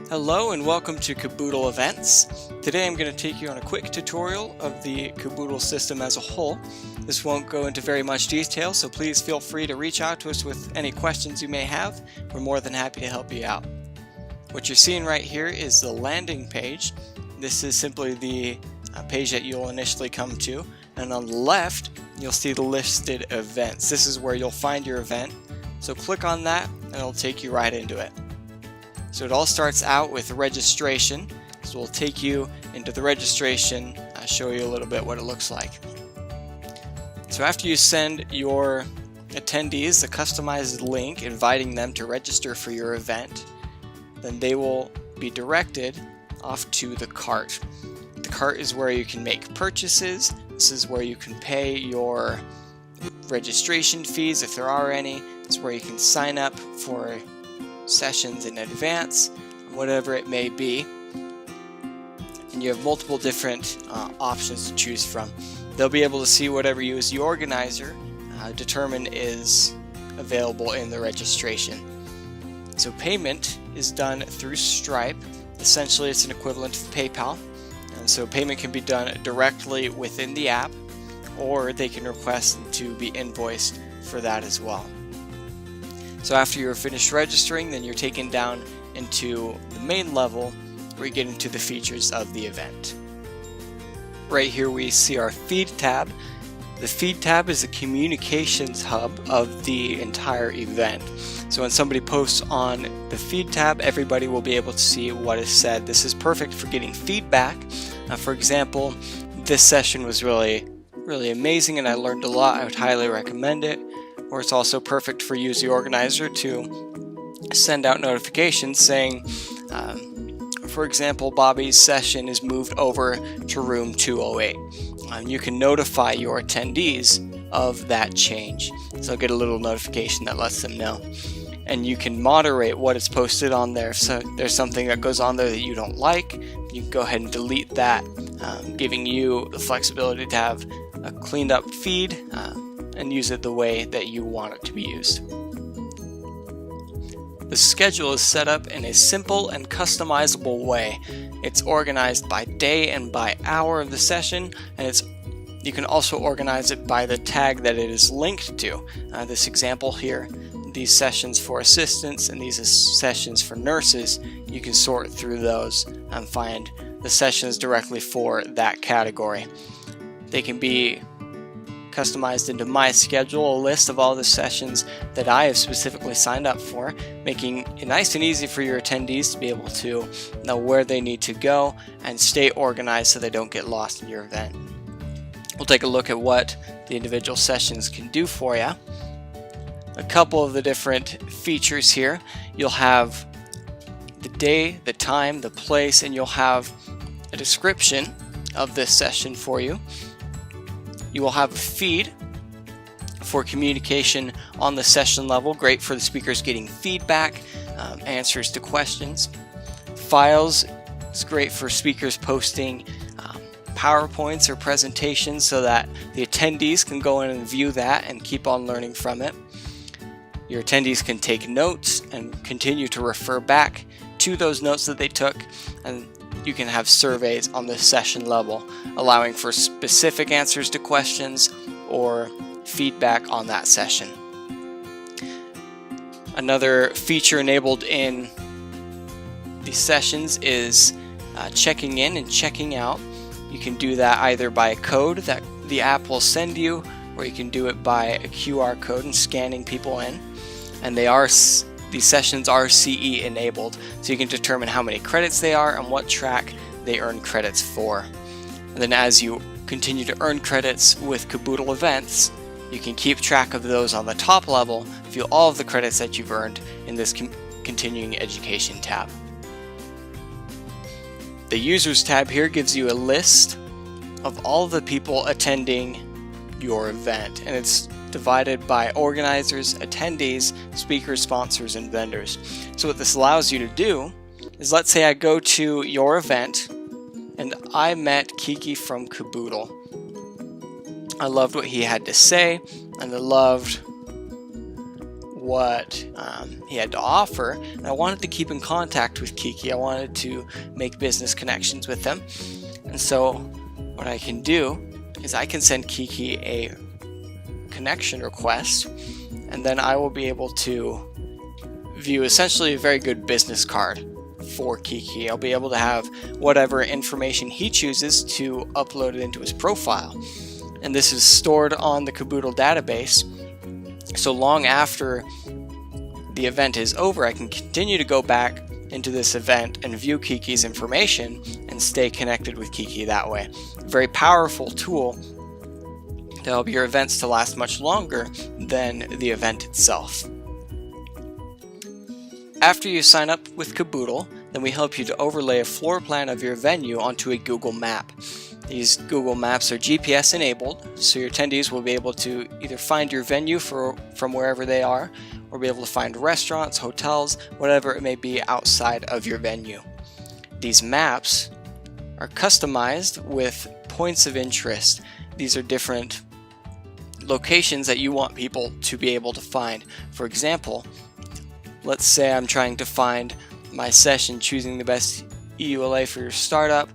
Hello and welcome to Caboodle Events. Today I'm going to take you on a quick tutorial of the Caboodle system as a whole. This won't go into very much detail, so please feel free to reach out to us with any questions you may have. We're more than happy to help you out. What you're seeing right here is the landing page. This is simply the page that you'll initially come to, and on the left you'll see the listed events. This is where you'll find your event, so click on that and it'll take you right into it. So it all starts out with registration, so we'll take you into the registration, show you a little bit what it looks like. So after you send your attendees a customized link inviting them to register for your event, then they will be directed off to the cart. The cart is where you can make purchases. This is where you can pay your registration fees if there are any. It's where you can sign up for sessions in advance, whatever it may be, and you have multiple different options to choose from. They'll be able to see whatever you as the organizer determine is available in the registration. So payment is done through Stripe. Essentially it's an equivalent of PayPal, and so payment can be done directly within the app, or they can request to be invoiced for that as well. So after you're finished registering, then you're taken down into the main level where you get into the features of the event. Right here we see our feed tab. The feed tab is a communications hub of the entire event. So when somebody posts on the feed tab, everybody will be able to see what is said. This is perfect for getting feedback. For example, this session was really amazing and I learned a lot. I would highly recommend it. Or it's also perfect for you as the organizer to send out notifications saying, for example, Bobby's session is moved over to room 208. You can notify your attendees of that change. So they'll get a little notification that lets them know. And you can moderate what is posted on there. So if there's something that goes on there that you don't like, you can go ahead and delete that, giving you the flexibility to have a cleaned up feed and use it the way that you want it to be used. The schedule is set up in a simple and customizable way. It's organized by day and by hour of the session, and you can also organize it by the tag that it is linked to. This example here, these sessions for assistants and these sessions for nurses, you can sort through those and find the sessions directly for that category. They can be customized into my schedule, a list of all the sessions that I have specifically signed up for, making it nice and easy for your attendees to be able to know where they need to go and stay organized so they don't get lost in your event. We'll take a look at what the individual sessions can do for you. A couple of the different features here. You'll have the day, the time, the place, and you'll have a description of this session for you. You will have a feed for communication on the session level, great for the speakers getting feedback, answers to questions. Files is great for speakers posting PowerPoints or presentations so that the attendees can go in and view that and keep on learning from it. Your attendees can take notes and continue to refer back to those notes that they took, and you can have surveys on the session level, allowing for specific answers to questions or feedback on that session. Another feature enabled in the sessions is checking in and checking out. You can do that either by a code that the app will send you, or you can do it by a QR code and scanning people in. And these sessions are CE enabled, so you can determine how many credits they are and what track they earn credits for. And then as you continue to earn credits with Caboodle Events, you can keep track of those on the top level, view all of the credits that you've earned in this continuing education tab. The users tab here gives you a list of all of the people attending your event, and it's divided by organizers, attendees, speakers, sponsors, and vendors. So what this allows you to do is, let's say I go to your event and I met Kiki from Caboodle. I loved what he had to say and I loved what he had to offer, and I wanted to keep in contact with Kiki. I wanted to make business connections with them. And so what I can do is I can send Kiki a connection request, and then I will be able to view essentially a very good business card for Kiki. I'll be able to have whatever information he chooses to upload it into his profile. And this is stored on the Caboodle database. So long after the event is over, I can continue to go back into this event and view Kiki's information and stay connected with Kiki that way. A very powerful tool to help your events to last much longer than the event itself. After you sign up with Caboodle, then we help you to overlay a floor plan of your venue onto a Google map. These Google Maps are GPS enabled, so your attendees will be able to either find your venue from wherever they are, or be able to find restaurants, hotels, whatever it may be outside of your venue. These maps are customized with points of interest. These are different locations that you want people to be able to find. For example, let's say I'm trying to find my session choosing the best EULA for your startup,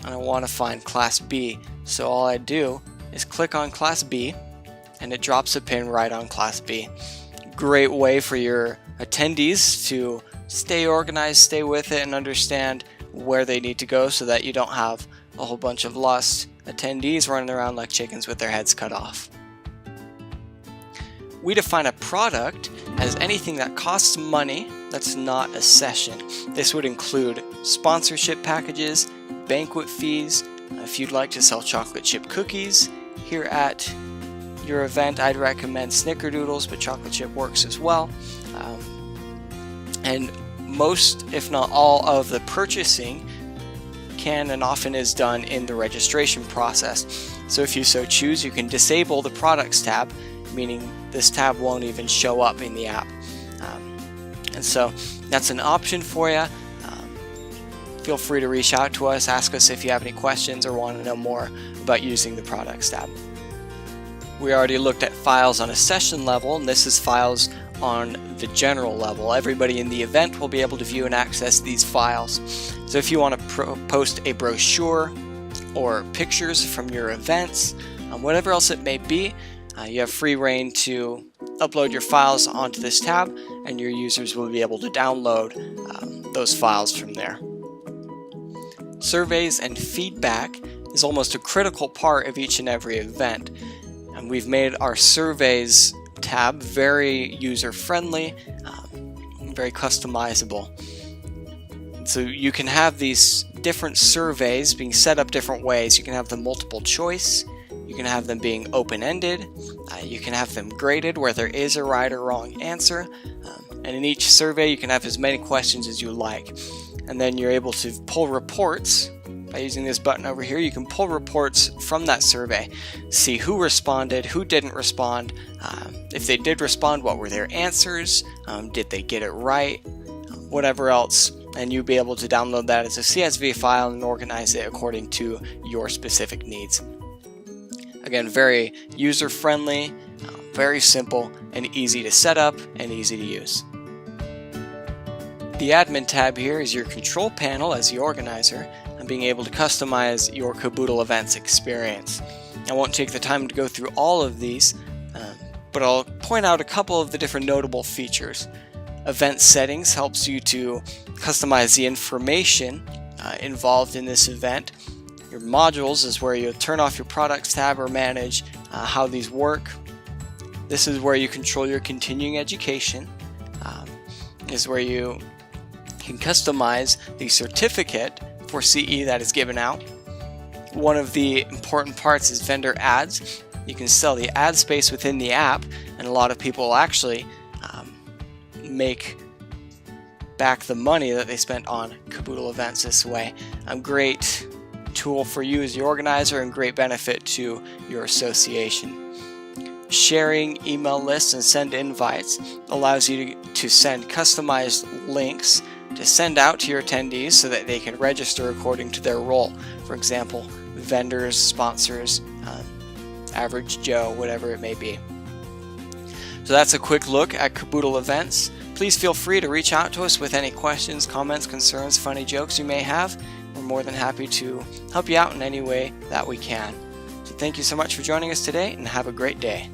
and I want to find Class B. So all I do is click on Class B, and it drops a pin right on Class B. Great way for your attendees to stay organized, stay with it, and understand where they need to go so that you don't have a whole bunch of lost attendees running around like chickens with their heads cut off. We define a product as anything that costs money that's not a session. This would include sponsorship packages, banquet fees. If you'd like to sell chocolate chip cookies here at your event, I'd recommend snickerdoodles, but chocolate chip works as well. And most, if not all, of the purchasing can and often is done in the registration process. So if you so choose, you can disable the products tab, meaning this tab won't even show up in the app. And so that's an option for you. Feel free to reach out to us, ask us if you have any questions or want to know more about using the products tab. We already looked at files on a session level, and this is files on the general level. Everybody in the event will be able to view and access these files. So if you want to post a brochure or pictures from your events, whatever else it may be, you have free reign to upload your files onto this tab, and your users will be able to download those files from there. Surveys and feedback is almost a critical part of each and every event, and we've made our surveys tab very user-friendly, very customizable. So you can have these different surveys being set up different ways. You can have them multiple choice, you can have them being open-ended, you can have them graded where there is a right or wrong answer, and in each survey you can have as many questions as you like. And then you're able to pull reports by using this button over here. You can pull reports from that survey, see who responded, who didn't respond, if they did respond, what were their answers, did they get it right, whatever else, and you'll be able to download that as a CSV file and organize it according to your specific needs. Again, very user-friendly, very simple, and easy to set up and easy to use. The admin tab here is your control panel as the organizer and being able to customize your Caboodle Events experience. I won't take the time to go through all of these, but I'll point out a couple of the different notable features. Event settings helps you to customize the information involved in this event. Your modules is where you turn off your products tab or manage how these work. This is where you control your continuing education. Is where you can customize the certificate for CE that is given out. One of the important parts is vendor ads. You can sell the ad space within the app, and a lot of people will actually make back the money that they spent on Caboodle Events this way. A great tool for you as the organizer and great benefit to your association. Sharing email lists and send invites allows you to send customized links to send out to your attendees so that they can register according to their role. For example, vendors, sponsors, average Joe, whatever it may be. So that's a quick look at Caboodle Events. Please feel free to reach out to us with any questions, comments, concerns, funny jokes you may have. We're more than happy to help you out in any way that we can. So thank you so much for joining us today, and have a great day.